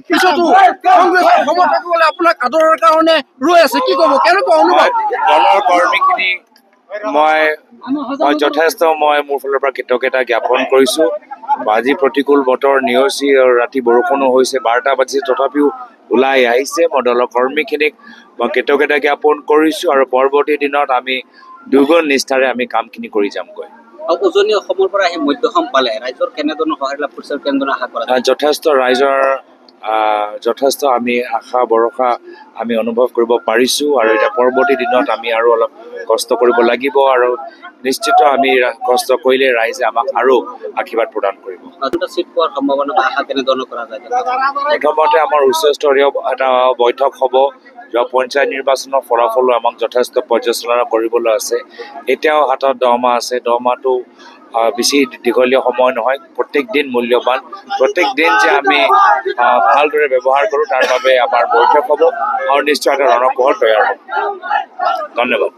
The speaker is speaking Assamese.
পিছতো কংগ্ৰেছৰ সমৰ্থকসকলে আপোনাক আদৰৰ কাৰণে ৰৈ আছে, কি ক'ব, কেনেকুৱা অনুভৱ? দলৰ কৰ্মীখিনি মই যথেষ্ট মোৰ ফালৰ পৰা কৃতজ্ঞতা জ্ঞাপন কৰিছোঁ। আজি প্ৰতিকূল বতৰ নেওচি আৰু ৰাতি বৰষুণো হৈছে, 12টা বাজিছে, তথাপিও ওলাই আহিছে। মই দলৰ কৰ্মীখিনিক মই কৃতজ্ঞতা জ্ঞাপন কৰিছোঁ আৰু পৰৱৰ্তী দিনত আমি দুগুণ নিষ্ঠাৰে আমি কামখিনি কৰি যামগৈ। উজনি অসমৰ পৰা আহি মধ্য অসম পালে, ৰাইজৰ কেনেধৰণৰ সহায় লাভ কৰিছে, কেনেধৰণৰ আশা কৰা? যথেষ্ট ৰাইজৰ যথেষ্ট আমি আশা ভৰসা আমি অনুভৱ কৰিব পাৰিছোঁ আৰু এতিয়া পৰৱৰ্তী দিনত আমি আৰু অলপ কষ্ট কৰিব লাগিব আৰু নিশ্চিত আমি কষ্ট কৰিলে ৰাইজে আমাক আৰু আশীৰ্বাদ প্ৰদান কৰিব। চিট পোৱাৰ সম্ভাৱনা বা আশা কেনেধৰণৰ কৰা যায়? প্ৰথমতে আমাৰ উচ্চস্তৰীয় এটা বৈঠক হ'ব। যোৱা পঞ্চায়ত নিৰ্বাচনৰ ফলাফলো আমাক যথেষ্ট পৰ্যালোচনা কৰিবলৈ আছে। এতিয়াও হাতত 10 মাহ আছে, 10 মাহটো বেছি দীঘলীয়া সময় নহয়। প্ৰত্যেক দিন মূল্যৱান, প্ৰত্যেক দিন যে আমি ভালদৰে ব্যৱহাৰ কৰোঁ তাৰ বাবে আমাৰ বৈঠক হ'ব আৰু নিশ্চয় এটা ৰণকোহৰ তৈয়াৰ হ'ব। ধন্যবাদ।